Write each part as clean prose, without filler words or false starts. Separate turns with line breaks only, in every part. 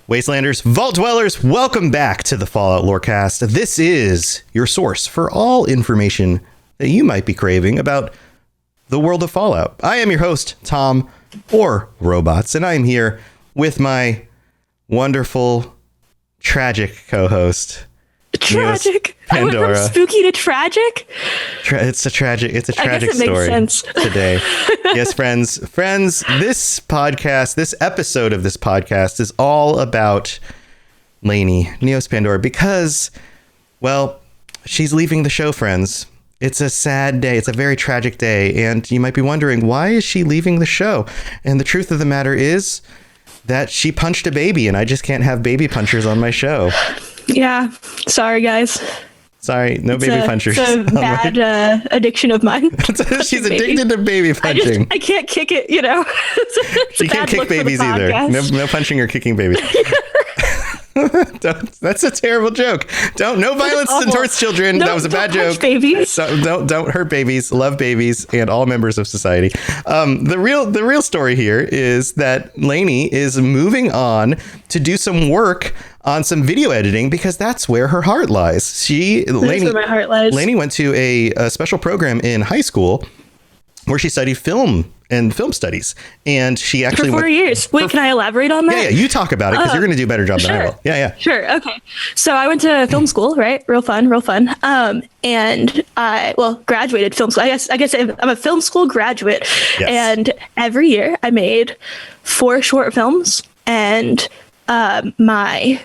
Wastelanders, Vault Dwellers, welcome back to the Fallout Lorecast. This is your source for all information that you might be craving about the world of Fallout. I am your host, Tom, or Robots, and I am here with my wonderful, tragic co-host.
Tragic?
Pandora.
I went from spooky to tragic?
It's a tragic story
makes sense.
Today. Yes, friends, this episode of this podcast is all about Laney, Neos Pandora, because, well, she's leaving the show, friends. It's a sad day. It's a very tragic day. And you might be wondering, why is she leaving the show? And the truth of the matter is that she punched a baby, and I just can't have baby punchers on my show.
Yeah. Sorry, guys.
Sorry, no baby punchers.
It's a bad addiction of mine.
She's addicted to baby punching.
I can't kick it, you know.
She can't kick babies either. No punching or kicking babies. That's a terrible joke. No violence towards children. That was a bad joke.
Babies.
Don't hurt babies. Love babies and all members of society. The real story here is that Laney is moving on to do some work on some video editing because that's where her heart lies.
Where my heart lies.
Laney went to a special program in high school where she studied film and film studies, and she actually
for 4 years. Wait, can I elaborate on that?
Yeah, you talk about it because you're going to do a better job than I will. Yeah.
Sure. Okay. So I went to film school, right? Real fun. And I graduated film school. I guess I'm a film school graduate.
Yes.
And every year I made 4 short films, and my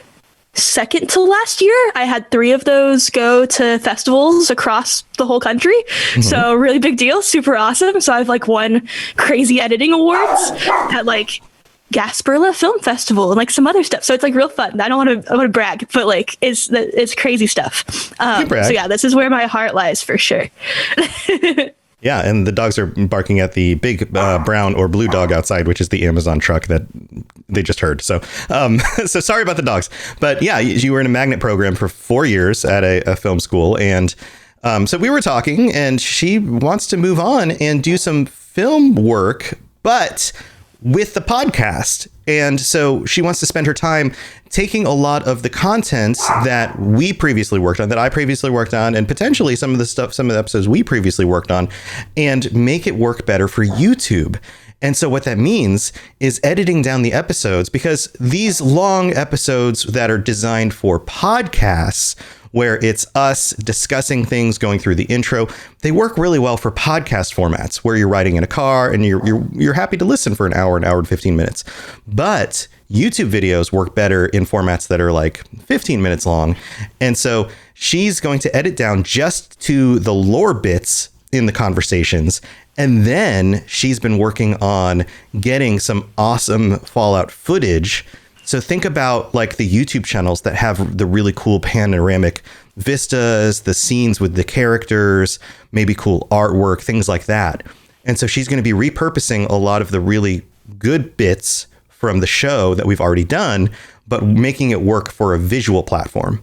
second to last year, I had 3 of those go to festivals across the whole country. Mm-hmm. So really big deal, super awesome. So I've won crazy editing awards at Gasparilla Film Festival and some other stuff. So it's real fun. I want to brag, but it's crazy stuff. So yeah, this is where my heart lies for sure.
Yeah, and the dogs are barking at the big brown or blue dog outside, which is the Amazon truck that they just heard. So so sorry about the dogs. But yeah, you were in a magnet program for 4 years at a film school. And so we were talking, and she wants to move on and do some film work, but with the podcast. And so she wants to spend her time taking a lot of the content that we previously worked on, that I previously worked on, and potentially some of the episodes we previously worked on, and make it work better for YouTube. And so what that means is editing down the episodes, because these long episodes that are designed for podcasts, where it's us discussing things, going through the intro, they work really well for podcast formats where you're riding in a car and you're happy to listen for an hour and 15 minutes. But YouTube videos work better in formats that are 15 minutes long. And so she's going to edit down just to the lore bits in the conversations. And then she's been working on getting some awesome Fallout footage. So think about the YouTube channels that have the really cool panoramic vistas, the scenes with the characters, maybe cool artwork, things like that. And so she's going to be repurposing a lot of the really good bits from the show that we've already done, but making it work for a visual platform.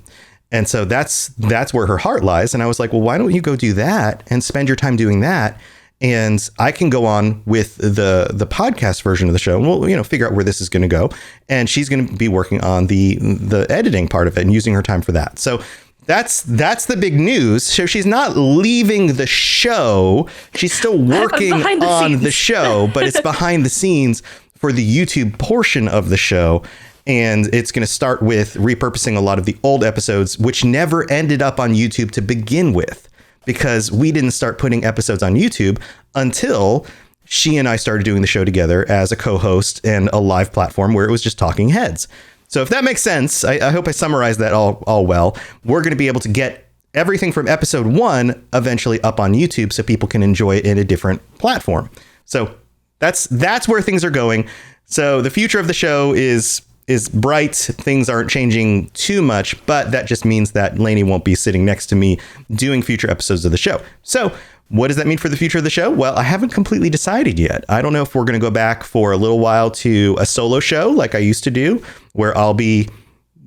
And so that's where her heart lies. And I was like, well, why don't you go do that and spend your time doing that? And I can go on with the podcast version of the show. And we'll, figure out where this is going to go. And she's going to be working on the editing part of it and using her time for that. So that's the big news. So she's not leaving the show. She's still working on the show, but it's behind the scenes for the YouTube portion of the show. And it's going to start with repurposing a lot of the old episodes, which never ended up on YouTube to begin with, because we didn't start putting episodes on YouTube until she and I started doing the show together as a co-host and a live platform where it was just talking heads. So if that makes sense, I hope I summarized that all well. We're going to be able to get everything from episode 1 eventually up on YouTube so people can enjoy it in a different platform. So that's where things are going. So the future of the show is bright. Things aren't changing too much, but that just means that Laney won't be sitting next to me doing future episodes of the show. So what does that mean for the future of the show? Well, I haven't completely decided yet. I don't know if we're going to go back for a little while to a solo show like I used to do, where I'll be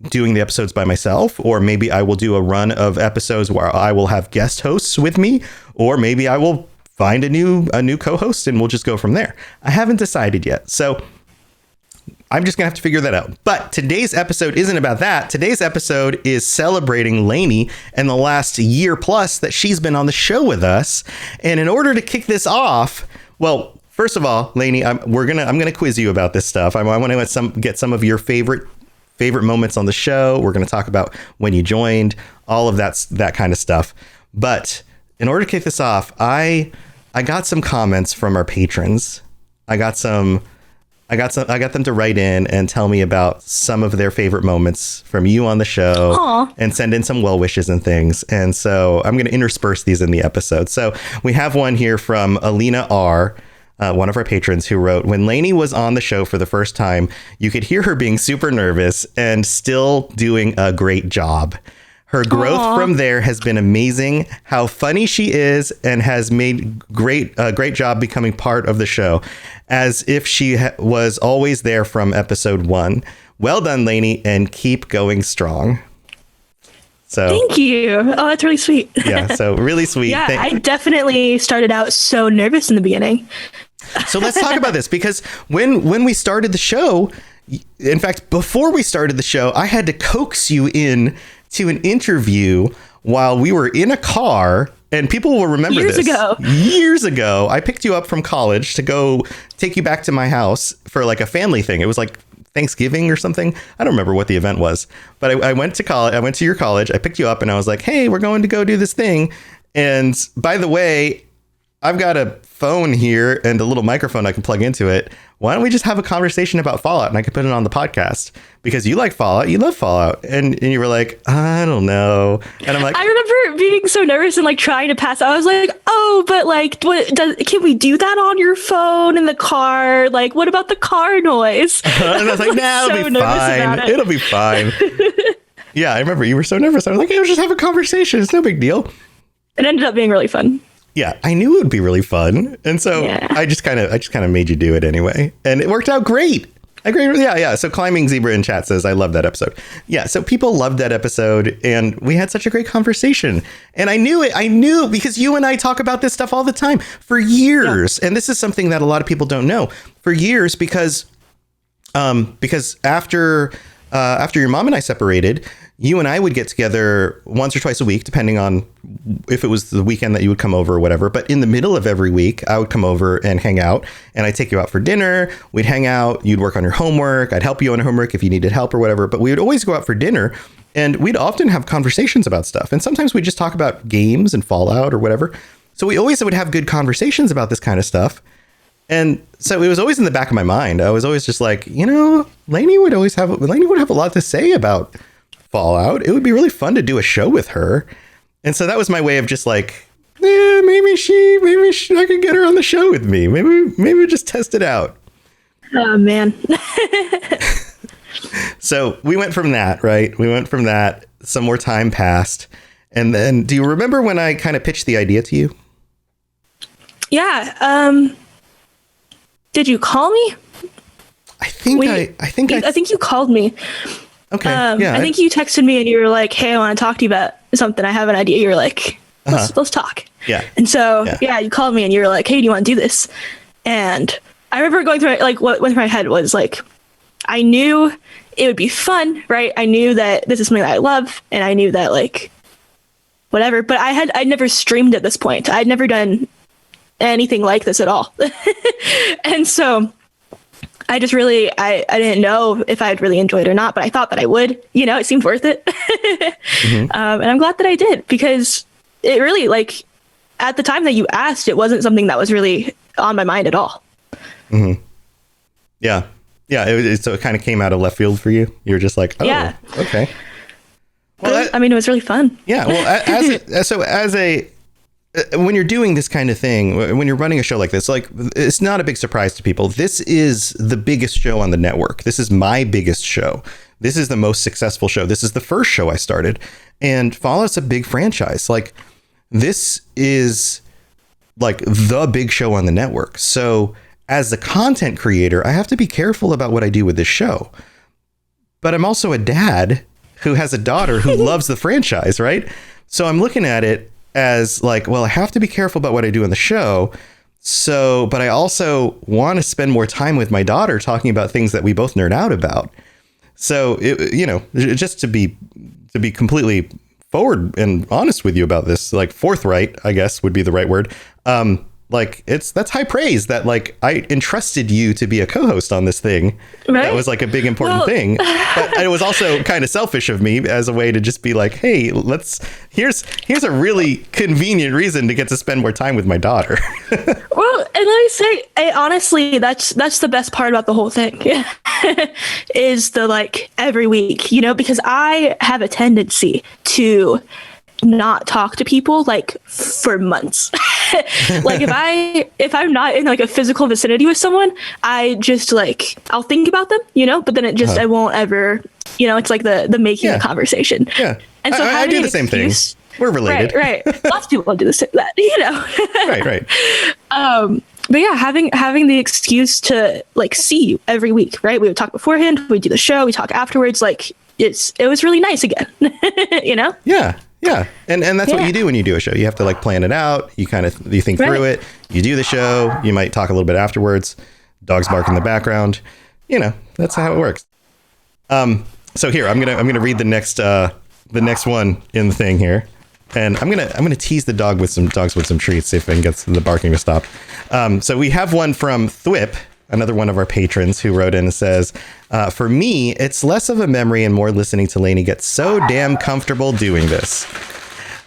doing the episodes by myself, or maybe I will do a run of episodes where I will have guest hosts with me, or maybe I will find a new co-host and we'll just go from there. I haven't decided yet. So I'm just going to have to figure that out. But today's episode isn't about that. Today's episode is celebrating Laney and the last year plus that she's been on the show with us. And in order to kick this off, well, first of all, Laney, I'm going to quiz you about this stuff. I want to get some of your favorite moments on the show. We're going to talk about when you joined, all of that kind of stuff. But in order to kick this off, I got some comments from our patrons. I got them to write in and tell me about some of their favorite moments from you on the show.
Aww.
And send in some well wishes and things. And so I'm going to intersperse these in the episode. So we have one here from Alina R., one of our patrons, who wrote, when Laney was on the show for the first time, you could hear her being super nervous and still doing a great job. Her growth from there has been amazing. How funny she is, and has made a great job becoming part of the show, as if she was always there from episode 1. Well done, Laney, and keep going strong. So
thank you. Oh, that's really sweet.
Yeah, so really sweet.
Yeah, I definitely started out so nervous in the beginning.
So let's talk about this, because when we started the show, in fact, before we started the show, I had to coax you in to an interview while we were in a car, and people will remember years ago, I picked you up from college to go take you back to my house for like a family thing. It was like Thanksgiving or something. I don't remember what the event was, but I went to college. I went to your college. I picked you up and I was like, hey, we're going to go do this thing. And by the way, I've got a phone here and a little microphone I can plug into it. Why don't we just have a conversation about Fallout, and I could put it on the podcast, because you like Fallout, you love Fallout. And you were like, I don't know. And I'm like,
I remember being so nervous and like trying to pass out. I was like, oh, but like, can we do that on your phone in the car? Like, what about the car noise?
And I was like, nah, it'll be fine. It'll be fine. Yeah, I remember you were so nervous. I was like, hey, we'll just have a conversation. It's no big deal.
It ended up being really fun.
Yeah, I knew it would be really fun. And so yeah. I just kind of made you do it anyway. And it worked out great. I agree. Yeah. So Climbing Zebra in chat says, I love that episode. Yeah. So people loved that episode, and we had such a great conversation. And I knew because you and I talk about this stuff all the time for years. Yeah. And this is something that a lot of people don't know for years, because after your mom and I separated, you and I would get together once or twice a week, depending on if it was the weekend that you would come over or whatever. But in the middle of every week, I would come over and hang out, and I'd take you out for dinner. We'd hang out. You'd work on your homework. I'd help you on homework if you needed help or whatever. But we would always go out for dinner, and we'd often have conversations about stuff. And sometimes we'd just talk about games and Fallout or whatever. So we always would have good conversations about this kind of stuff. And so it was always in the back of my mind. I was always just like, Laney would have a lot to say about Fallout. It would be really fun to do a show with her. And so that was my way of just like, maybe I could get her on the show with me. Maybe we just test it out.
Oh man.
So we went from that, right? Some more time passed. And then, do you remember when I kind of pitched the idea to you?
Yeah. Did you call me?
I think you
called me.
Okay. Yeah.
I think you texted me and you were like, hey, I want to talk to you about something. I have an idea. You're like, let's talk.
Yeah.
And so, you called me and you were like, hey, do you want to do this? And I remember going through what went through my head was like, I knew it would be fun, right? I knew that this is something that I love, and I knew that like, whatever, but I'd never streamed at this point. I'd never done anything like this at all. And so I just really, I didn't know if I'd really enjoy it or not, but I thought that I would, it seemed worth it. Mm-hmm. And I'm glad that I did, because it really, like, at the time that you asked, it wasn't something that was really on my mind at all.
Mm-hmm. Yeah. Yeah. So it kind of came out of left field for you. You were just like, oh, yeah. Okay. Well,
it was really fun.
Yeah. Well, when you're doing this kind of thing, when you're running a show like this, like, it's not a big surprise to people. This is the biggest show on the network. This is my biggest show. This is the most successful show. This is the first show I started, and Fallout's a big franchise. Like, this is like the big show on the network. So as a content creator, I have to be careful about what I do with this show. But I'm also a dad who has a daughter who loves the franchise, right? So I'm looking at it as like, well, I have to be careful about what I do on the show. So, but I also want to spend more time with my daughter talking about things that we both nerd out about. So, just to be completely forward and honest with you about this, like forthright, I guess would be the right word. That's high praise that like I entrusted you to be a co-host on this thing. Right? That was like a big important thing. But it was also kind of selfish of me as a way to just be like, hey, here's a really convenient reason to get to spend more time with my daughter.
Well, and let me say, honestly, that's the best part about the whole thing is the like every week, because I have a tendency to not talk to people like for months. Like if I'm not in like a physical vicinity with someone, I just like I'll think about them, but then it just I won't ever, it's like the making a conversation.
Yeah.
And so
I do the same thing. We're related.
Right. Lots of people do that,
Right.
But yeah, having the excuse to like see you every week, right? We would talk beforehand, we do the show, we talk afterwards, like it was really nice again.
Yeah. And that's what you do when you do a show. You have to like plan it out. You think through it. You do the show. You might talk a little bit afterwards. Dogs bark in the background. That's how it works. So here, I'm gonna read the next one in the thing here. And I'm gonna tease the dogs with some treats, see if I can get the barking to stop. So we have one from Thwip, another one of our patrons, who wrote in and says, for me, it's less of a memory and more listening to Laney get so damn comfortable doing this.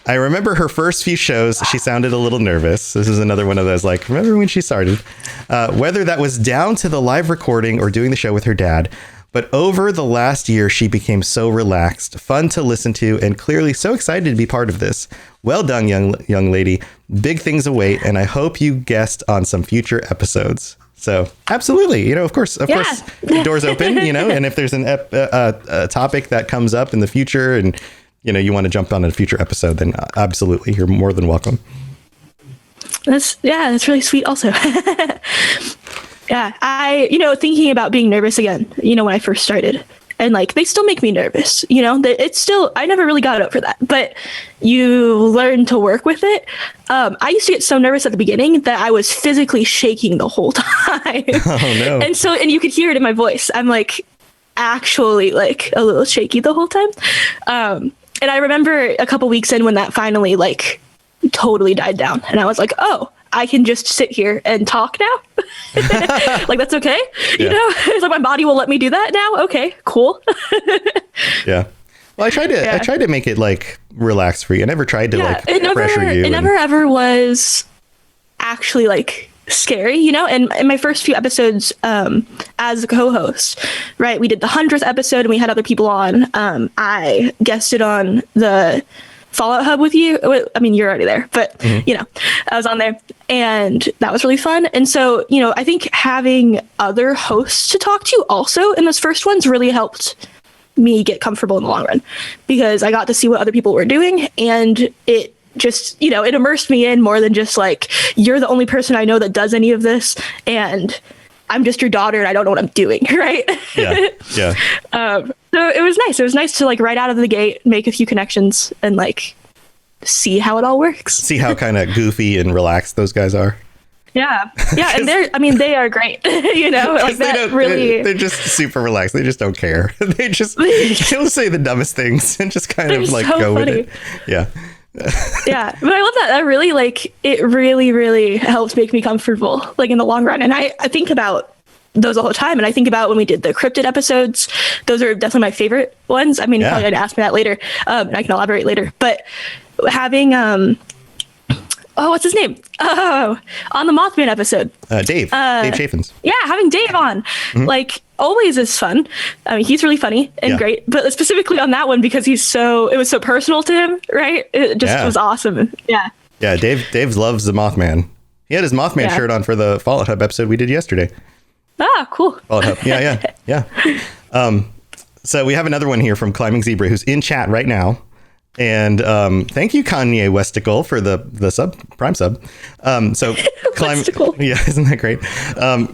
I remember her first few shows, she sounded a little nervous. This is another one of those, like, remember when she started? Whether that was down to the live recording or doing the show with her dad. But over the last year, she became so relaxed, fun to listen to, and clearly so excited to be part of this. Well done, young lady. Big things await, and I hope you guest on some future episodes. So absolutely, of course, the door's open, and if there's a topic that comes up in the future and, you want to jump on a future episode, then absolutely, you're more than welcome.
That's really sweet also. Yeah, I, thinking about being nervous again, when I first started, and like, they still make me nervous, it's still, I never really got over that, but you learn to work with it. I used to get so nervous at the beginning that I was physically shaking the whole time. Oh no. And you could hear it in my voice. I'm like, actually like a little shaky the whole time. And I remember a couple weeks in when that finally like totally died down, and I was like, oh, I can just sit here and talk now. Like, that's okay.
Yeah.
It's like my body will let me do that now. Okay, cool.
Yeah. Well, I tried to make it like relax free. I never tried to pressure you.
It never ever was actually like scary, and in my first few episodes as a co-host, right, we did the 100th episode and we had other people on. I guested on the Fallout Hub with you. I mean, you're already there, but I was on there, and that was really fun. And so, I think having other hosts to talk to also in those first ones really helped me get comfortable in the long run, because I got to see what other people were doing, and it just, it immersed me in more than just like, you're the only person I know that does any of this, and I'm just your daughter and I don't know what I'm doing, right? Yeah. So it was nice. It was nice to like right out of the gate make a few connections and like see how it all works.
See how kind of goofy and relaxed those guys are.
Yeah, and they are great. Like that really.
They're just super relaxed. They just don't care. They'll say the dumbest things and just kind of like go funny with it. Yeah.
Yeah, but I love that. That really like it really, really helps make me comfortable like in the long run. And I think about those all the time. And I think about when we did the cryptid episodes, those are definitely my favorite ones. I mean, you're probably going to ask me that later, and I can elaborate later. But having what's his name? Oh, on the Mothman episode,
Dave Chaffins.
Yeah, having Dave on, like always is fun. I mean, he's really funny and great, but specifically on that one because it was so personal to him, right? It just was awesome. Yeah.
Yeah, Dave loves the Mothman. He had his Mothman shirt on for the Fallout Hub episode we did yesterday.
Ah, cool.
Fallout Hub. Yeah. So we have another one here from Climbing Zebra, who's in chat right now. And thank you, Kanye Westicle, for the Prime sub. So yeah, isn't that great?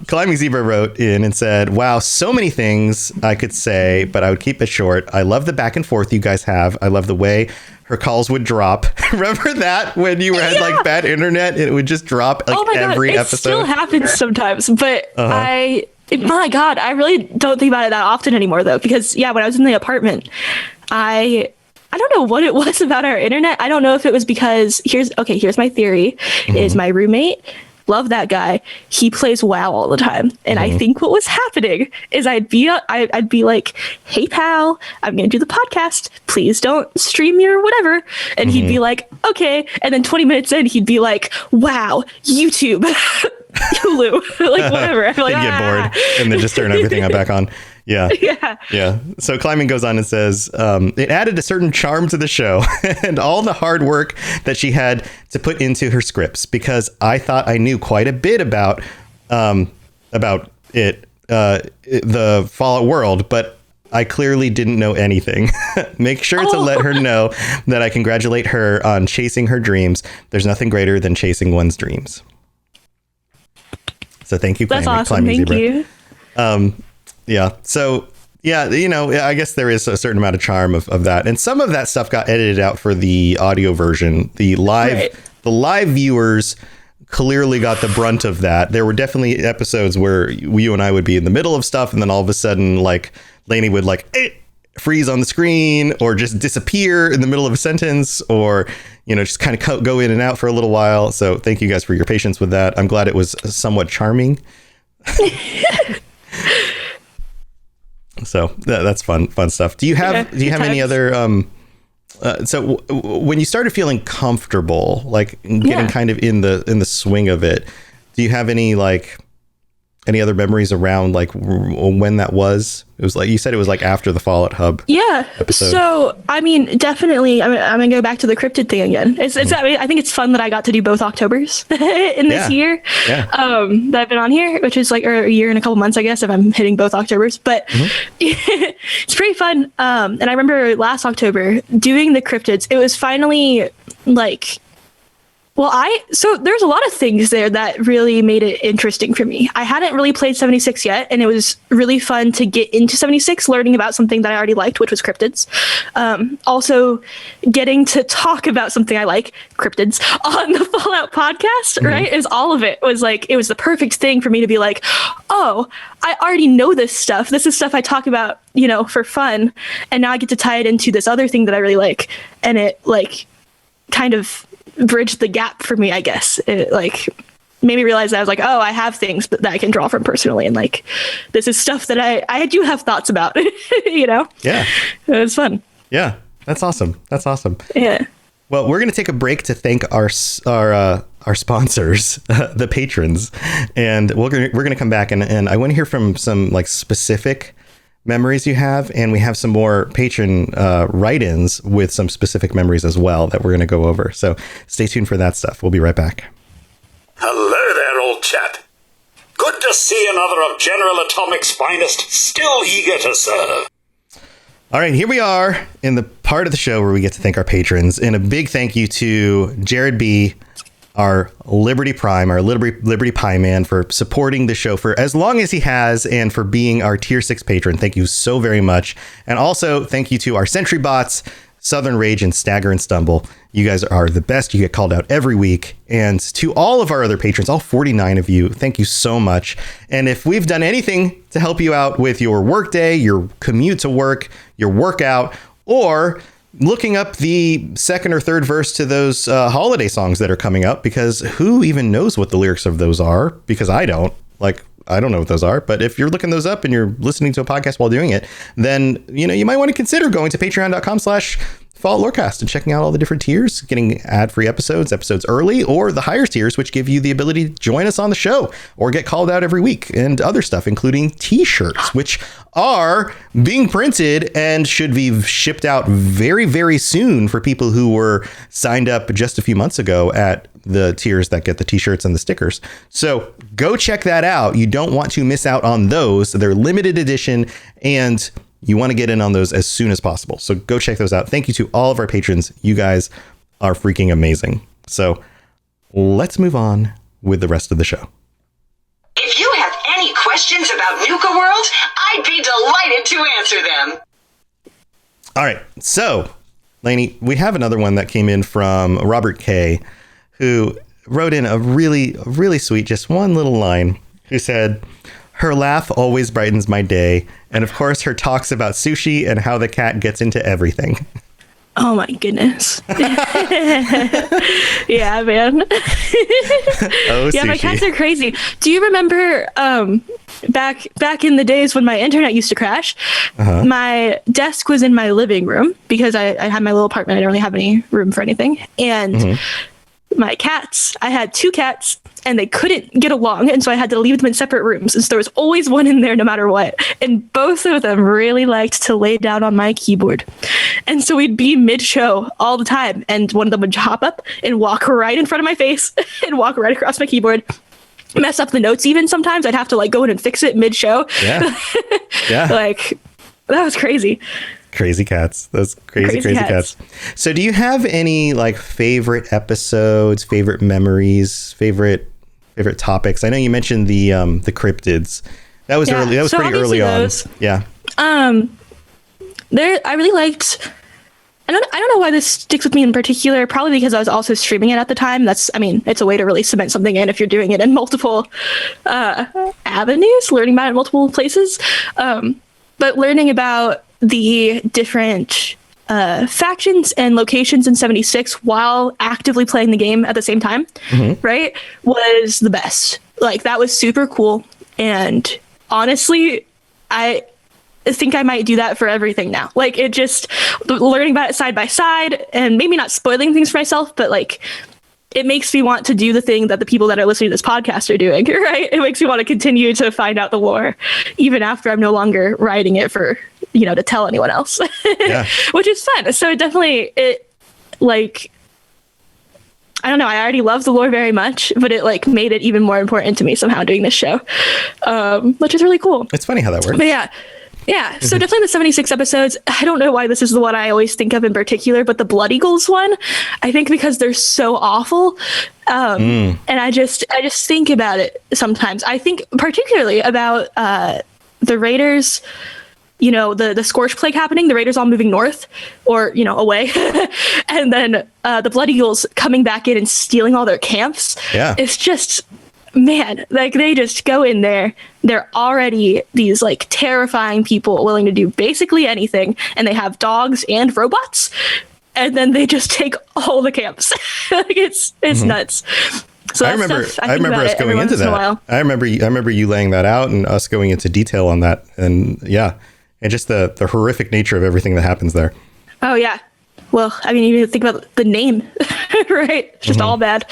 Climbing Zebra wrote in and said, "Wow, so many things I could say, but I would keep it short. I love the back and forth you guys have. I love the way her calls would drop. Remember that when you had like bad internet, it would just drop like every episode. It still
happens sometimes, but my God, I really don't think about it that often anymore, though, because when I was in the apartment, I don't know what it was about our internet. I don't know if it was because here's my theory is my roommate, love that guy. He plays WoW all the time. And I think what was happening is I'd be like, hey pal, I'm going to do the podcast. Please don't stream your whatever. And he'd be like, okay. And then 20 minutes in, he'd be like, wow, YouTube, Hulu, like whatever. I feel like,
he'd get bored and then just turn everything back on. Yeah. So Climbing goes on and says, it added a certain charm to the show and all the hard work that she had to put into her scripts, because I thought I knew quite a bit about it, the Fallout world, but I clearly didn't know anything. Make sure to let her know that I congratulate her on chasing her dreams. There's nothing greater than chasing one's dreams. So thank you,
That's awesome. Thank you.
Yeah. So, I guess there is a certain amount of charm of that. And some of that stuff got edited out for the audio version. The live viewers clearly got the brunt of that. There were definitely episodes where you and I would be in the middle of stuff, and then all of a sudden, like, Laney would freeze on the screen or just disappear in the middle of a sentence, or, just kind of go in and out for a little while. So thank you guys for your patience with that. I'm glad it was somewhat charming. So that's fun stuff. Do you have any other so when you started feeling comfortable, like getting kind of in the swing of it, do you have any other memories around like when that was? It was like you said, it was like after the Fallout Hub episode. So I mean, definitely I'm gonna go back to the cryptid thing again. It's I think it's fun that I got to do both Octobers in this year that I've been on here, which is like a year and a couple months, I guess, if I'm hitting both Octobers, but it's pretty fun. And I remember last October doing the cryptids. It was finally like, so there's a lot of things there that really made it interesting for me. I hadn't really played 76 yet, and it was really fun to get into 76, learning about something that I already liked, which was cryptids. Also, getting to talk about something I like, cryptids, on the Fallout podcast, right? Is all of it was like, it was the perfect thing for me to be like, oh, I already know this stuff. This is stuff I talk about, for fun. And now I get to tie it into this other thing that I really like. And it kind of bridged the gap for me, I guess. It made me realize that I was like, oh, I have things that I can draw from personally, and this is stuff that I do have thoughts about. Yeah, it was fun. Yeah, that's awesome. Yeah. Well, we're gonna take a break to thank our sponsors, the patrons, and we're gonna come back and I want to hear from some specific memories you have, and we have some more patron write-ins with some specific memories as well that we're going to go over. So stay tuned for that stuff. We'll be right back.
Hello there, old chap. Good to see another of General Atomic's finest, still eager to serve.
All right, here we are in the part of the show where we get to thank our patrons, and a big thank you to Jared B., our Liberty Prime, our Liberty Pie Man, for supporting the show for as long as he has, and for being our tier 6 patron. Thank you so very much. And also thank you to our Sentry Bots, Southern Rage, and Stagger and Stumble. You guys are the best. You get called out every week. And to all of our other patrons, all 49 of you, thank you so much. And if we've done anything to help you out with your workday, your commute to work, your workout, or looking up the second or third verse to those holiday songs that are coming up, because who even knows what the lyrics of those are? Because I don't. I don't know what those are. But if you're looking those up and you're listening to a podcast while doing it, then you might want to consider going to patreon.com/Fallout Lorecast and checking out all the different tiers, getting ad-free episodes early, or the higher tiers, which give you the ability to join us on the show or get called out every week, and other stuff, including t-shirts, which are being printed and should be shipped out very, very soon for people who were signed up just a few months ago at the tiers that get the t-shirts and the stickers. So go check that out. You don't want to miss out on those. They're limited edition, and You want to get in on those as soon as possible. So go check those out. Thank you to all of our patrons. You guys are freaking amazing. So let's move on with the rest of the show.
If you have any questions about Nuka World, I'd be delighted to answer them.
All right. So, Laney, we have another one that came in from Robert K., who wrote in a really sweet, just one little line, who said, "Her laugh always brightens my day. And of course, her talks about sushi and how the cat gets into everything."
Oh my goodness. Yeah, man.
Oh,
yeah, my
sushi.
cats are crazy. Do you remember back in the days when my internet used to crash? My desk was in my living room because I had my little apartment. I didn't really have any room for anything. And my cats, I had 2 cats and they couldn't get along. And so I had to leave them in separate rooms. And so there was always one in there no matter what. And both of them really liked to lay down on my keyboard. And so we'd be mid-show all the time. And one of them would hop up and walk right in front of my face and walk right across my keyboard. Mess up the notes even sometimes. I'd have to go in and fix it mid-show.
Yeah. Yeah.
That was crazy.
Crazy cats. Those crazy cats. So do you have any favorite episodes, favorite memories, favorite topics? I know you mentioned the cryptids. That was early. That was pretty early on. Yeah.
I really liked. I don't know why this sticks with me in particular. Probably because I was also streaming it at the time. It's a way to really cement something in if you're doing it in multiple avenues, learning about it in multiple places. But learning about the different factions and locations in 76 while actively playing the game at the same time, right, was the best. That was super cool. And honestly, I think I might do that for everything now. It just learning about it side by side and maybe not spoiling things for myself, but it makes me want to do the thing that the people that are listening to this podcast are doing, right? It makes me want to continue to find out the lore, even after I'm no longer writing it for, to tell anyone else,
Yeah.
Which is fun. So I don't know, I already love the lore very much, but it made it even more important to me somehow doing this show, which is really cool.
It's funny how that works.
But yeah, so definitely the 76 episodes. I don't know why this is the one I always think of in particular, but the Blood Eagles one, I think because they're so awful. And I just think about it sometimes. I think particularly about the Raiders, the Scorch Plague happening, the Raiders all moving north or, away. And then the Blood Eagles coming back in and stealing all their camps.
Yeah.
It's just... man, they just go in there. They're already these terrifying people willing to do basically anything, and they have dogs and robots, and then they just take all the camps. It's nuts. So
I remember us going into that. I remember you laying that out and us going into detail on that, and and just the horrific nature of everything that happens there.
Oh yeah. Well, I mean, you think about the name, right? It's just all bad.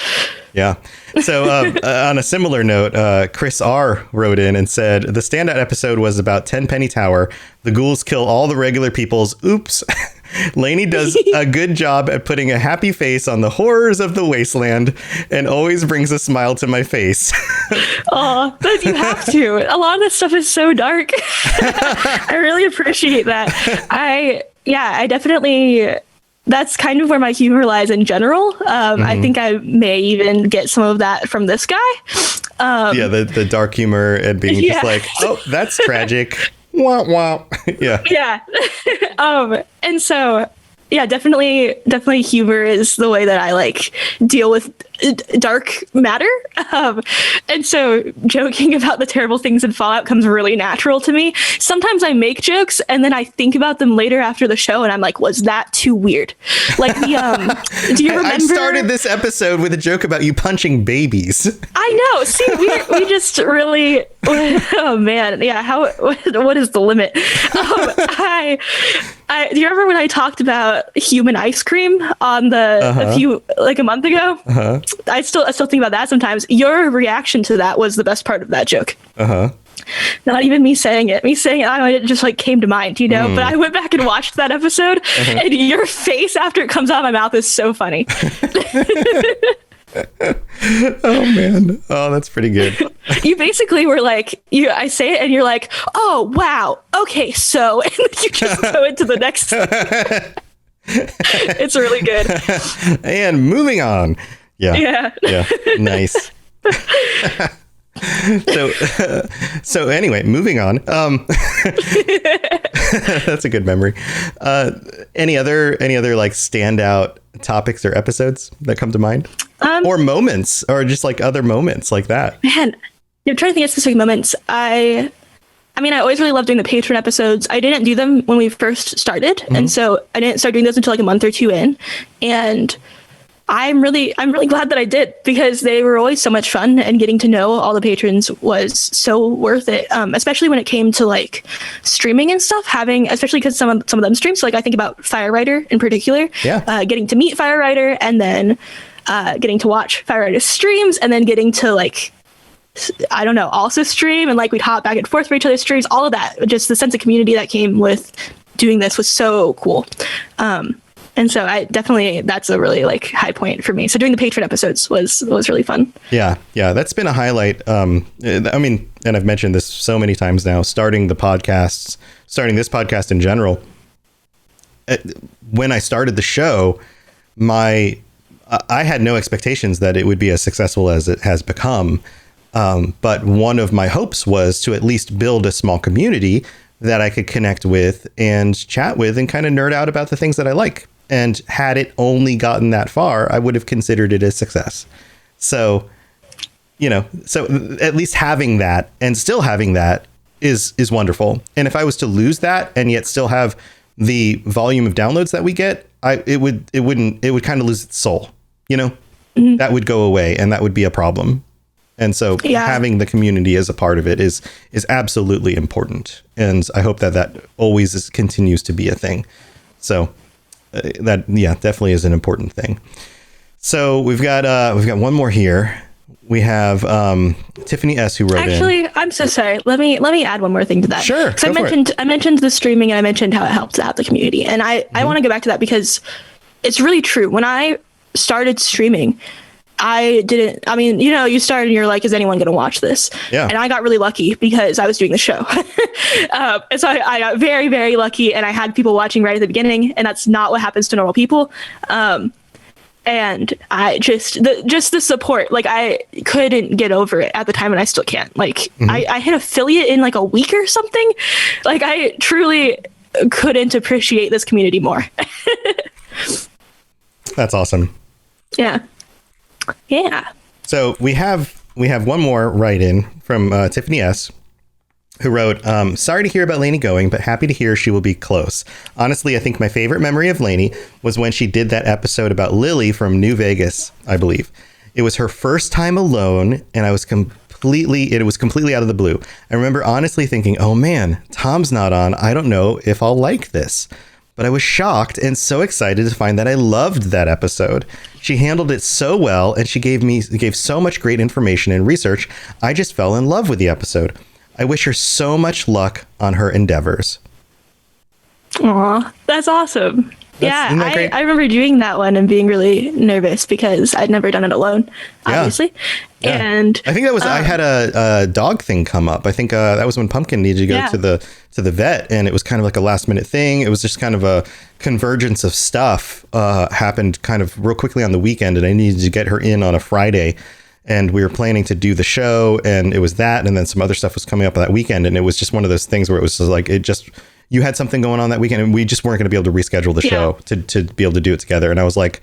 Yeah. So on a similar note, Chris R. wrote in and said, the Standout episode was about Tenpenny Tower. The ghouls kill all the regular peoples. Oops. Laney does a good job at putting a happy face on the horrors of the wasteland and always brings a smile to my face.
Oh, but you have to. A lot of this stuff is so dark. I really appreciate that. I definitely... that's kind of where my humor lies in general. I think I may even get some of that from this guy.
The dark humor and being just oh, that's tragic. Wah, wah. Yeah.
Yeah. And so, definitely humor is the way that I deal with dark matter. And so joking about the terrible things in Fallout comes really natural to me. Sometimes I make jokes and then I think about them later after the show and I'm like, was that too weird? Do you remember?
I started this episode with a joke about you punching babies.
I know. See, we just really, oh man. Yeah. What is the limit? Do you remember when I talked about human ice cream on a month ago? I still think about that sometimes. Your reaction to that was the best part of that joke. Not even me saying it. It just came to mind, But I went back and watched that episode, and your face after it comes out of my mouth is so funny.
Oh man. Oh, that's pretty good.
You basically were like, I say it and you're like, oh, wow. Okay, so, and then you just go into the next. It's really good.
And moving on. Yeah. Nice. So anyway, moving on. That's a good memory. Any other like standout topics or episodes that come to mind? Or moments, or just like other moments like that?
Man, I'm trying to think of specific moments. I always really loved doing the Patron episodes. I didn't do them when we first started, and so I didn't start doing those until like a month or two in. And I'm really glad that I did, because they were always so much fun, and getting to know all the patrons was so worth it. Especially when it came to like streaming and stuff, especially because some of them stream. So like I think about Firewriter in particular.
Yeah.
Getting to meet Firewriter, and then getting to watch Firewriter's streams, and then getting to like, I don't know, also stream, and like we'd hop back and forth for each other's streams. All of that, just the sense of community that came with doing this was so cool. And so that's a really like high point for me. So doing the Patron episodes was really fun. Yeah.
That's been a highlight. And I've mentioned this so many times now, starting this podcast in general. When I started the show, I had no expectations that it would be as successful as it has become. But one of my hopes was to at least build a small community that I could connect with and chat with and kind of nerd out about the things that I like. And had it only gotten that far, I would have considered it a success. So, so at least having that and still having that is wonderful. And if I was to lose that and yet still have the volume of downloads that we get, it would kind of lose its soul. That would go away, and that would be a problem. And so having the community as a part of it is absolutely important. And I hope that always continues to be a thing. So that definitely is an important thing. So we've got one more here. We have Tiffany S, who wrote in.
Actually, I'm so sorry. Let me add one more thing to that.
Sure.
So I mentioned the streaming, and I mentioned how it helps to have the community. And I want to go back to that because it's really true. When I started streaming, you start and you're like, is anyone going to watch this?
Yeah. And
I got really lucky because I was doing the show. And so I got very, very lucky, and I had people watching right at the beginning, and that's not what happens to normal people. And I just the support, like I couldn't get over it at the time, and I still can't. Like I hit affiliate in like a week or something. Like I truly couldn't appreciate this community more.
That's awesome.
Yeah.
So we have one more write-in from Tiffany S, who wrote, sorry to hear about Laney going, but happy to hear she will be close. Honestly, I think my favorite memory of Laney was when she did that episode about Lily from New Vegas, I believe. It was her first time alone, and it was completely out of the blue. I remember honestly thinking, oh man, Tom's not on. I don't know if I'll like this. But I was shocked and so excited to find that I loved that episode. She handled it so well, and she gave so much great information and research. I just fell in love with the episode. I wish her so much luck on her endeavors.
Aw, that's awesome. I remember doing that one and being really nervous because I'd never done it alone, obviously. Yeah. And
I think that was I had a dog thing come up. I think that was when Pumpkin needed to go to the vet, and it was kind of like a last minute thing. It was just kind of a convergence of stuff happened kind of real quickly on the weekend, and I needed to get her in on a Friday. And we were planning to do the show, and it was that, and then some other stuff was coming up that weekend, and it was just one of those things where it was just like you had something going on that weekend, and we just weren't going to be able to reschedule the show to be able to do it together. And I was like,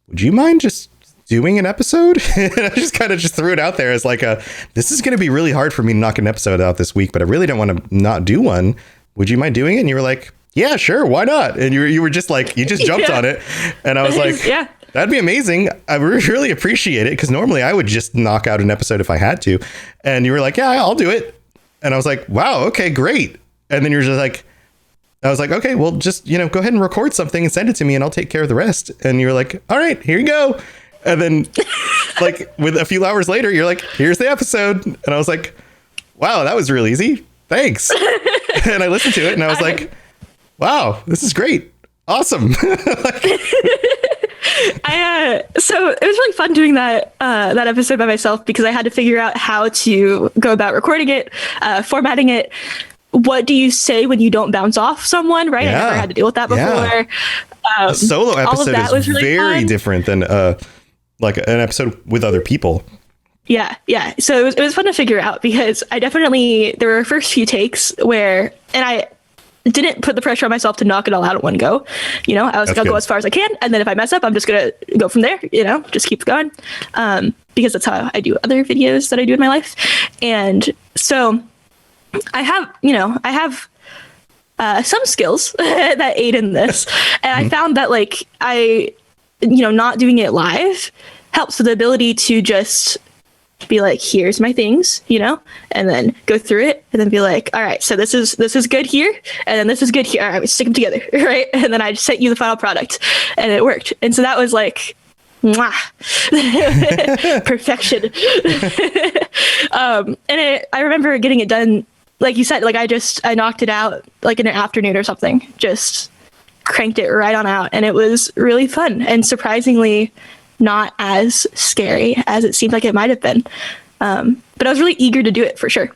would you mind just doing an episode? And I just kind of threw it out there as like this is going to be really hard for me to knock an episode out this week, but I really don't want to not do one. Would you mind doing it? And you were like, yeah, sure. Why not? And you were just like, you just jumped on it. And I was like, yeah, that'd be amazing. I really appreciate it, because normally I would just knock out an episode if I had to. And you were like, yeah, I'll do it. And I was like, wow, okay, great. And then you're just like, I was like, okay, well, just, go ahead and record something and send it to me, and I'll take care of the rest. And you were like, all right, here you go. And then like with a few hours later, you're like, here's the episode. And I was like, wow, that was real easy. Thanks. And I listened to it, and I was like, wow, this is great. Awesome.
So it was really fun doing that episode by myself because I had to figure out how to go about recording it, formatting it. What do you say when you don't bounce off someone, right?
Yeah.
I never had to deal with that before.
Yeah. A solo episode is
really
very
fun.
different than like an episode with other people.
Yeah. So it was fun to figure out because there were first few takes where, and I didn't put the pressure on myself to knock it all out at one go. You know, I was like, I'll go as far as I can. And then if I mess up, I'm just going to go from there, you know, just keep going. Because that's how I do other videos that I do in my life. And so I have some skills that aid in this. And I found that like not doing it live helps with the ability to just be like, here's my things, you know, and then go through it and then be like, all right, so this is good here. And then this is good here. All right, we stick them together. Right. And then I just sent you the final product and it worked. And so that was like, mwah. Perfection. And I remember getting it done. Like you said, like I knocked it out like in an afternoon or something, just cranked it right on out. And it was really fun and surprisingly not as scary as it seemed like it might have been. But I was really eager to do it for sure.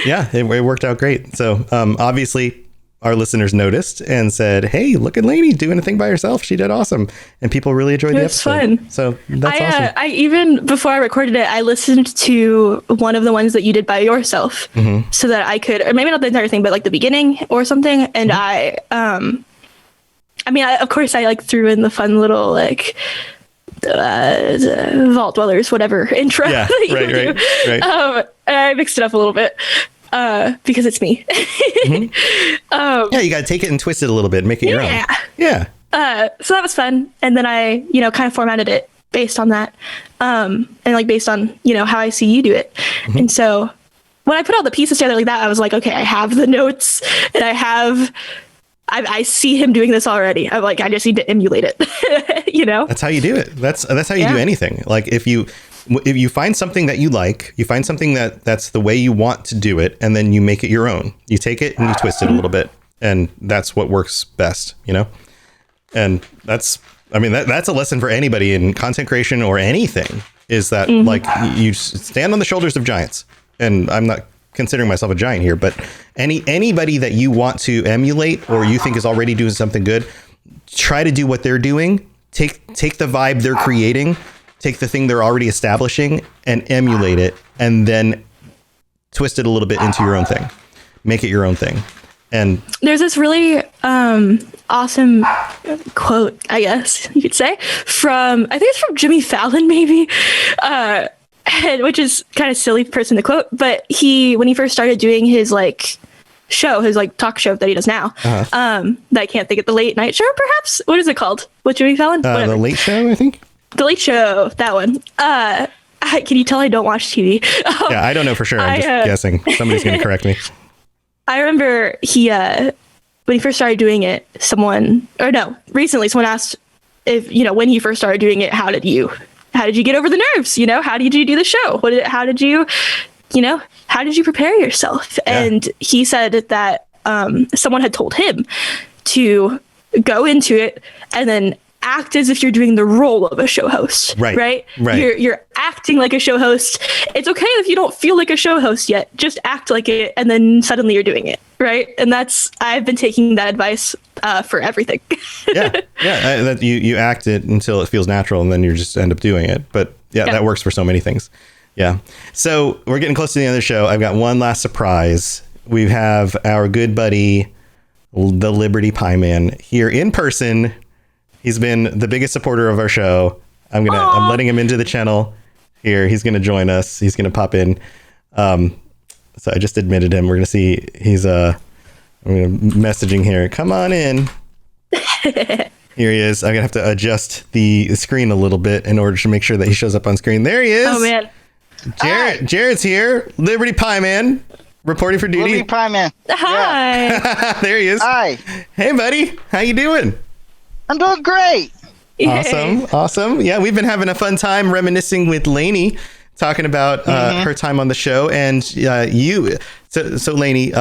Yeah, it worked out great. So obviously our listeners noticed and said, hey, look at Laney doing a thing by herself. She did awesome. And people really enjoyed the episode.
Fun.
So that's awesome.
I even, before I recorded it, I listened to one of the ones that you did by yourself so that I could, or maybe not the entire thing, but like the beginning or something. And of course I like threw in the fun little like Vault Dwellers, whatever intro.
Yeah, right.
I mixed it up a little bit. Because it's me.
Yeah, you got to take it and twist it a little bit and make it your own. Yeah.
So that was fun. And then I, kind of formatted it based on that. And like based on, how I see you do it. And so when I put all the pieces together like that, I was like, okay, I have the notes and I see him doing this already. I'm like, I just need to emulate it. That's
how you do it. That's how you do anything. Like if you find something that you like, you find something that's the way you want to do it, and then you make it your own. You take it and you twist it a little bit, and that's what works best, And that's a lesson for anybody in content creation or anything, is that like you stand on the shoulders of giants. And I'm not considering myself a giant here, but anybody that you want to emulate or you think is already doing something good, try to do what they're doing. Take the vibe they're creating. Take the thing they're already establishing and emulate it, and then twist it a little bit into your own thing. Make it your own thing. And there's
this really awesome quote, I guess you could say, I think it's from Jimmy Fallon, maybe, which is kind of silly person to quote, but when he first started doing his like show, his like talk show that he does now, that I can't think of, the late night show, perhaps? What is it called? With Jimmy Fallon?
The Late Show, I think. The
Late Show, that one. Can you tell I don't watch TV?
Yeah, I don't know for sure. I'm just guessing. Somebody's going to correct me.
I remember when he first started doing it, recently someone asked if, when he first started doing it, how did you get over the nerves? How did you do the show? How did you prepare yourself? Yeah. And he said that someone had told him to go into it and then act as if you're doing the role of a show host. Right. You're acting like a show host. It's okay if you don't feel like a show host yet. Just act like it, and then suddenly you're doing it. Right. And I've been taking that advice for everything.
Yeah. That you act it until it feels natural, and then you just end up doing it. But yeah, that works for so many things. Yeah. So we're getting close to the end of the show. I've got one last surprise. We have our good buddy, the Liberty Pie Man, here in person. He's been the biggest supporter of our show. I'm letting him into the channel here. He's going to join us. He's going to pop in. So I just admitted him. We're going to see. I'm messaging here. Come on in. Here he is. I'm going to have to adjust the screen a little bit in order to make sure that he shows up on screen. There he is.
Oh, man.
Jared's here. Liberty Pie Man, reporting for duty.
Liberty Pie Man.
Hi.
Yeah.
There he is.
Hi.
Hey, buddy. How you doing?
I'm doing great.
Awesome. Yeah, we've been having a fun time reminiscing with Laney, talking about her time on the show. And so Laney,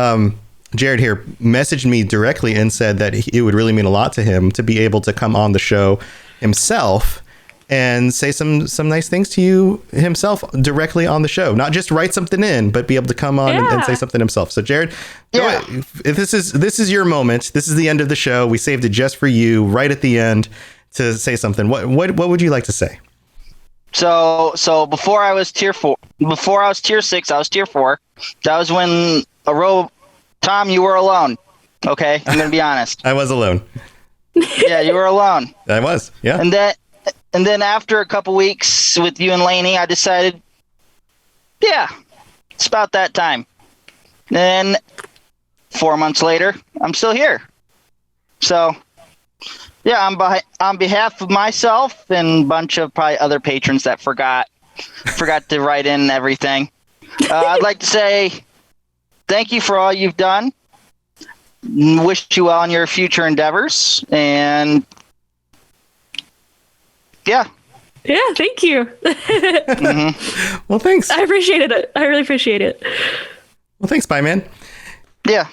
Jared here messaged me directly and said that it would really mean a lot to him to be able to come on the show himself and say some nice things to you himself directly on the show, not just write something in, but be able to come on and say something himself. So Jared, go ahead. This is your moment. This is the end of the show. We saved it just for you right at the end to say something. What would you like to say?
So before I was tier 4, before I was tier 6, I was tier 4. That was when Tom, you were alone. Okay, I'm gonna be honest.
I was alone.
Yeah, you were alone.
I was. Yeah.
And then after a couple weeks with you and Laney, I decided, yeah, it's about that time. Then 4 months later, I'm still here. So, yeah, on behalf of myself and a bunch of probably other patrons that forgot to write in everything, I'd like to say thank you for all you've done. Wish you well in your future endeavors, and yeah,
thank you.
Mm-hmm.
Well, thanks.
I appreciate it. I really appreciate it.
Well, thanks, Bye Man.
Yeah.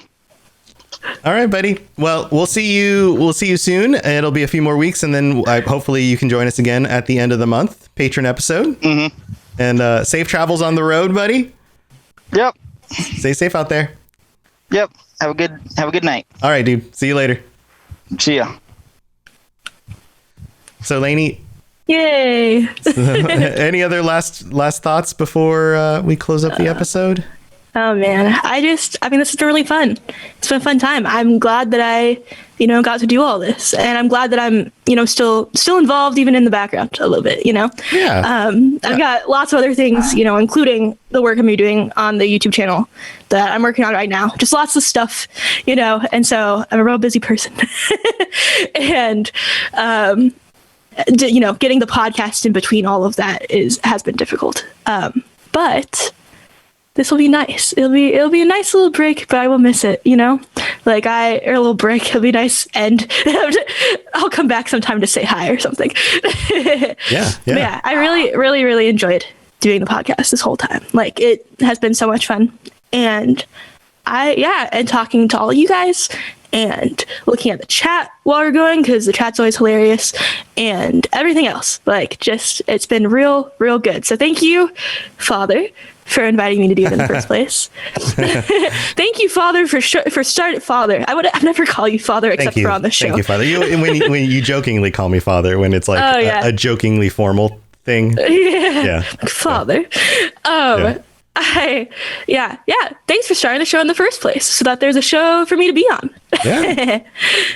All right, buddy. Well, we'll see you soon. It'll be a few more weeks, and then hopefully you can join us again at the end of the month, patron episode.
Mm-hmm.
And safe travels on the road, buddy.
Yep.
Stay safe out there.
Yep. Have a good night.
All right, dude. See you later.
See ya.
So, Laney,
Yay.
any other last thoughts before we close up the episode?
Oh man, this has been really fun. It's been a fun time. I'm glad that I, got to do all this, and I'm glad that I'm, still involved even in the background a little bit,
Yeah.
I've got lots of other things, including the work I'm doing on the YouTube channel that I'm working on right now. Just lots of stuff, and so I'm a real busy person. And, getting the podcast in between all of that has been difficult. But this will be nice. It'll be a nice little break, but I will miss it, or a little break. It'll be nice, and I'll come back sometime to say hi or something.
Yeah.
But yeah, I really, really, really enjoyed doing the podcast this whole time. It has been so much fun, and and talking to all of you guys and looking at the chat while we're going, because the chat's always hilarious, and everything else. It's been real, real good. So thank you, Father, for inviting me to do it in the first place. Thank you, Father, for starting. Father, I'd never call you Father except for on the show.
Thank you, Father. When you jokingly call me Father, when it's a jokingly formal thing.
Yeah. Father. Thanks for starting the show in the first place, so that there's a show for me to be on.
Yeah.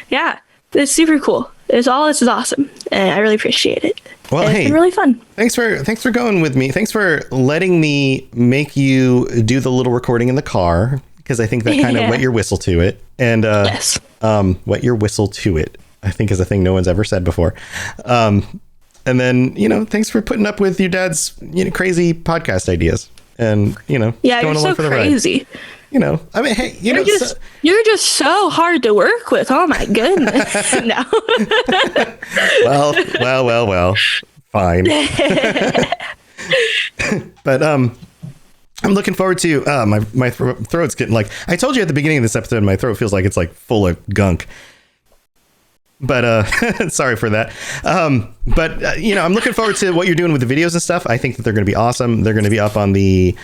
Yeah, it's super cool. This is awesome, and I really appreciate it.
Well,
it's been really fun.
Thanks for going with me. Thanks for letting me make you do the little recording in the car, because I think that kind of wet your whistle to it. And
yes.
Wet your whistle to it, I think, is a thing no one's ever said before. And then, thanks for putting up with your dad's crazy podcast ideas. And
going you're so for the crazy.
Ride. I mean, hey,
you're just so hard to work with. Oh my goodness. No.
well, fine. But I'm looking forward to my throat's getting I told you at the beginning of this episode, my throat feels like it's full of gunk. But sorry for that. But I'm looking forward to what you're doing with the videos and stuff. I think that they're going to be awesome. They're going to be up on the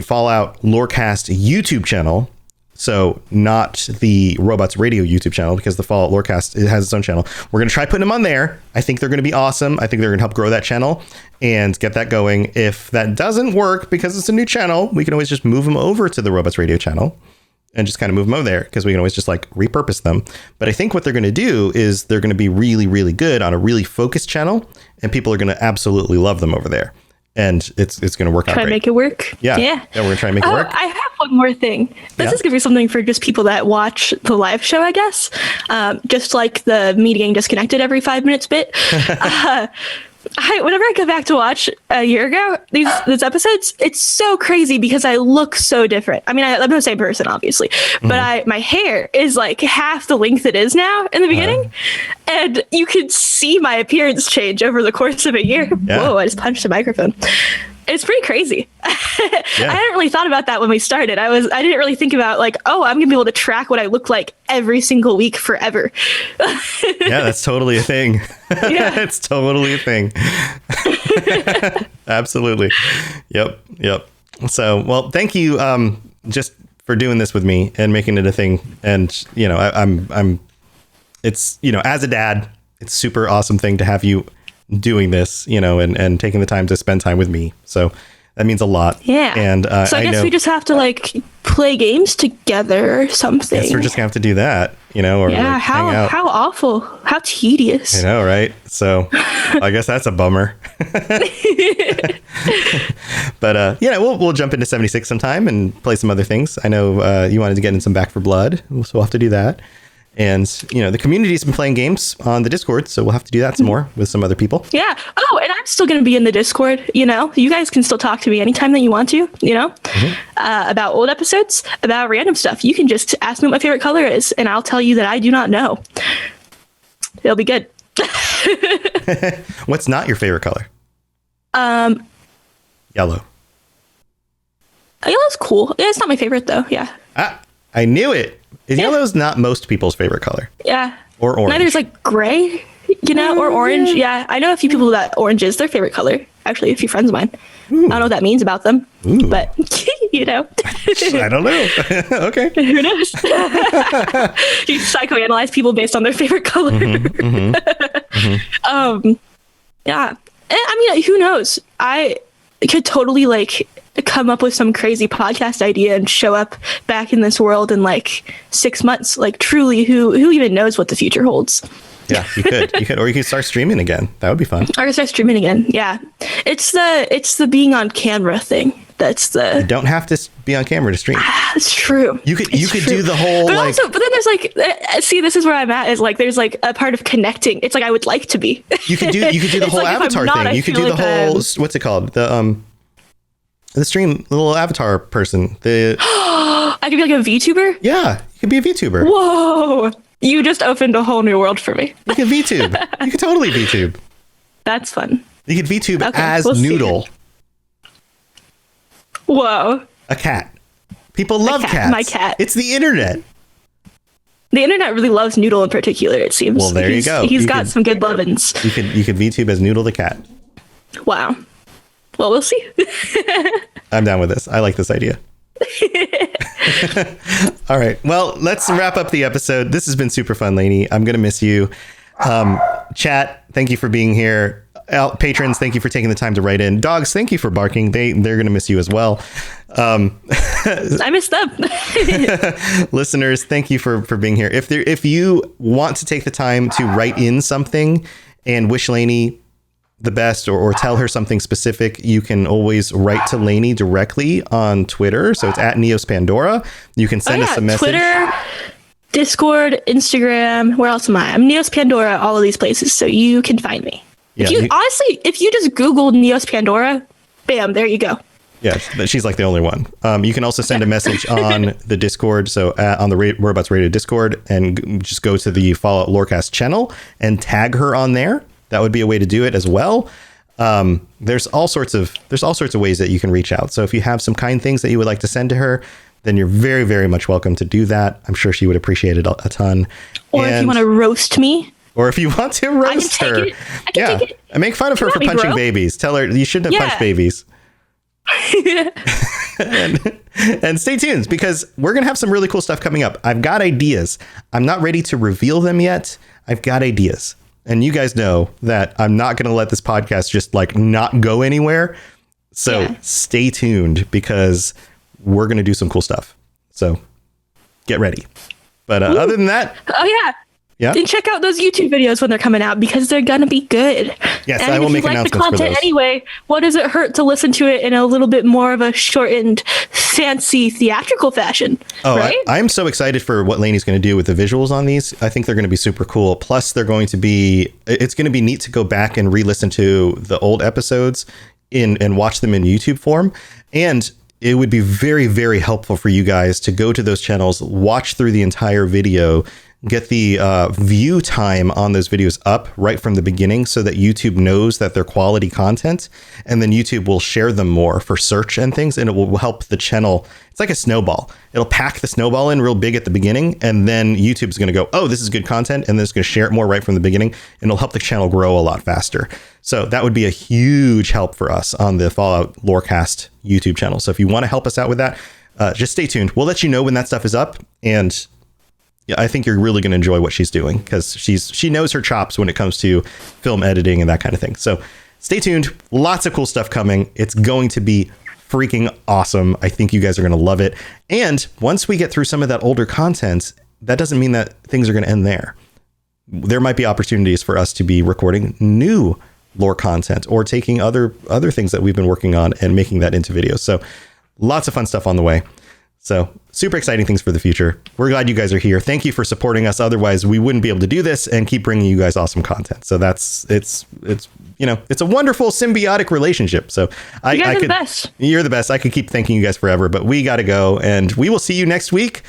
Fallout Lorecast YouTube channel. So not the Robots Radio YouTube channel, because the Fallout Lorecast, it has its own channel. We're going to try putting them on there. I think they're going to be awesome. I think they're going to help grow that channel and get that going. If that doesn't work because it's a new channel, we can always just move them over to the Robots Radio channel and just kind of move them over there, because we can always just repurpose them. But I think what they're going to do is they're going to be really, really good on a really focused channel, and people are going to absolutely love them over there. And it's going to work out great.
Try to make it work.
Yeah, we're going to try and make it work.
I have one more thing. This is going to be something for just people that watch the live show, I guess. Just like the me getting disconnected every 5 minutes bit. Whenever I go back to watch a year ago, these episodes, it's so crazy because I look so different. I mean, I'm the same person, obviously, but my hair is half the length it is now in the beginning, and you could see my appearance change over the course of a year. Yeah. Whoa, I just punched the microphone. It's pretty crazy. I
Yeah.
hadn't really thought about that when we started. I didn't really think about like, oh, I'm gonna be able to track what I look like every single week forever.
Yeah, that's totally a thing.
Yeah.
It's totally a thing. Absolutely. Yep. So, well, thank you just for doing this with me and making it a thing. And, you know, I'm it's, you know, as a dad, it's super awesome thing to have you doing this, you know, and taking the time to spend time with me. So that means a lot.
Yeah.
And
so I guess
know,
we just have to like play games together or something.
guess we're just gonna have to do that, you know, or
yeah.
like hang out.
How awful. How tedious.
I know, right? So I guess that's a bummer. But yeah, we'll jump into 76 sometime and play some other things. I know you wanted to get in some Back for Blood, so we'll have to do that. And, you know, the community's been playing games on the Discord, so we'll have to do that some more with some other people.
Yeah. Oh, and I'm still going to be in the Discord. You know, you guys can still talk to me anytime that you want to, you know, about old episodes, about random stuff. You can just ask me what my favorite color is, and I'll tell you that I do not know. It'll be good.
What's not your favorite color? Yellow.
Yellow's cool. Yeah, it's not my favorite, though. Yeah.
Ah, I knew it. Yellow's not most people's favorite color.
Yeah.
Or orange.
Neither's like gray, you know, or orange. Yeah. I know a few people that orange is their favorite color. Actually, a few friends of mine. I don't know what that means about them, but you know.
I don't know. Okay.
Who knows? You psychoanalyze people based on their favorite color. Yeah. I mean, who knows? I could totally like come up with some crazy podcast idea and show up back in this world in like 6 months. Like truly, who even knows what the future holds?
Yeah, you could, or you could start streaming again. That would be fun.
Or start streaming again. Yeah, it's the being on camera thing. That's the.
You don't have to be on camera to stream.
That's true.
You could do the whole
but
like.
Also, but then there's like, see, this is where I'm at. Is like there's like a part of connecting. It's like I would like to be.
You could do the whole
like,
avatar
not,
thing.
I
You could
feel
do the
like
whole what's it called? The stream little avatar person.
I could be like a VTuber.
Yeah, you could be a VTuber.
Whoa! You just opened a whole new world for me.
You could VTube. You could totally VTube.
That's fun.
You could VTube
Okay,
as
we'll see.
Noodle,
Whoa!
a cat. People love cats.
My cat.
It's the internet.
The internet really loves Noodle in particular. It seems.
Well, there you go.
He's
You
got
could-
some good lovin's.
You could VTube as Noodle the cat.
Wow. Well, we'll see.
I'm down with this. I like this idea. All right. Well, let's wrap up the episode. This has been super fun, Laney. I'm going to miss you. Chat, thank you for being here. Patrons, thank you for taking the time to write in. Dogs, thank you for barking. They're going to miss you as well.
I miss them.
Listeners, thank you for being here. If you want to take the time to write in something and wish Laney the best or tell her something specific, you can always write to Laney directly on Twitter. So it's at Neos Pandora. You can send us a message.
Twitter, Discord, Instagram. Where else am I? I'm Neos Pandora, all of these places. So you can find me.
Yeah,
Honestly, if you just Google Neos Pandora, bam, there you go.
Yeah, but she's like the only one. You can also send a message on the Discord. So on the Robots Radio Discord, and just go to the Fallout Lorecast channel and tag her on there. That would be a way to do it as well. There's all sorts of ways that you can reach out. So if you have some kind things that you would like to send to her, then you're very, very much welcome to do that. I'm sure she would appreciate it a ton.
Or if you want to roast me.
Or if you want to roast her.
I can take it.
And make fun of her for
me,
punching
bro.
babies. Tell her you shouldn't have punched babies. And stay tuned, because we're going to have some really cool stuff coming up. I've got ideas. I'm not ready to reveal them yet. I've got ideas. And you guys know that I'm not going to let this podcast just like not go anywhere. So stay tuned, because we're going to do some cool stuff. So get ready. But other than that.
Oh, yeah.
Yeah.
And check out those YouTube videos when they're coming out, because they're going to be good.
Yes,
and
I will make
if you like the
announcements for
content
those.
anyway, what does it hurt to listen to it in a little bit more of a shortened, fancy, theatrical fashion?
Oh,
right?
I'm so excited for what Laney's going to do with the visuals on these. I think they're going to be super cool. Plus, it's going to be neat to go back and re-listen to the old episodes and watch them in YouTube form. And it would be very, very helpful for you guys to go to those channels, watch through the entire video, get the view time on those videos up right from the beginning so that YouTube knows that they're quality content, and then YouTube will share them more for search and things, and it will help the channel. It's like a snowball. It'll pack the snowball in real big at the beginning, and then YouTube's going to go, oh, this is good content, and then it's going to share it more right from the beginning, and it'll help the channel grow a lot faster. So that would be a huge help for us on the Fallout Lorecast YouTube channel. So if you want to help us out with that, just stay tuned. We'll let you know when that stuff is up, and yeah, I think you're really going to enjoy what she's doing because she knows her chops when it comes to film editing and that kind of thing. So stay tuned. Lots of cool stuff coming. It's going to be freaking awesome. I think you guys are going to love it. And once we get through some of that older content, that doesn't mean that things are going to end there. There might be opportunities for us to be recording new lore content or taking other things that we've been working on and making that into videos. So lots of fun stuff on the way. So super exciting things for the future. We're glad you guys are here. Thank you for supporting us. Otherwise, we wouldn't be able to do this and keep bringing you guys awesome content. So it's a wonderful symbiotic relationship. So
you guys are the best.
You're the best. I could keep thanking you guys forever, but we got to go, and we will see you next week.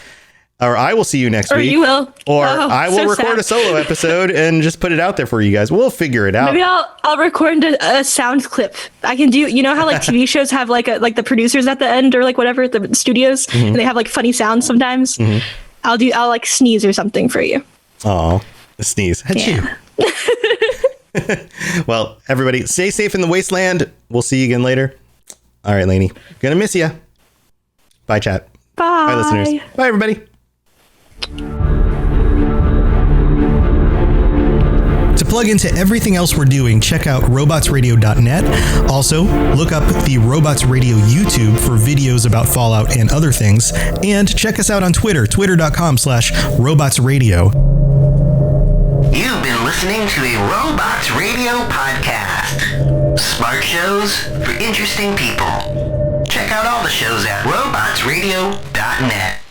Or I will see you next week.
Or you will.
Or I will record a solo episode and just put it out there for you guys. We'll figure it out.
Maybe I'll record a sound clip. I can do, you know how like TV shows have like the producers at the end or like whatever, the studios, and they have like funny sounds sometimes. I'll like sneeze or something for you.
Oh, a sneeze. Achoo. Yeah. Well, everybody, stay safe in the wasteland. We'll see you again later. All right, Laney. Gonna miss you. Bye, chat.
Bye.
Bye, listeners. Bye, everybody. To plug into everything else we're doing, check out robotsradio.net. Also, look up the Robots Radio YouTube for videos about Fallout and other things. And check us out on Twitter, twitter.com/robotsradio.
You've been listening to a Robots Radio podcast. Smart shows for interesting people. Check out all the shows at robotsradio.net.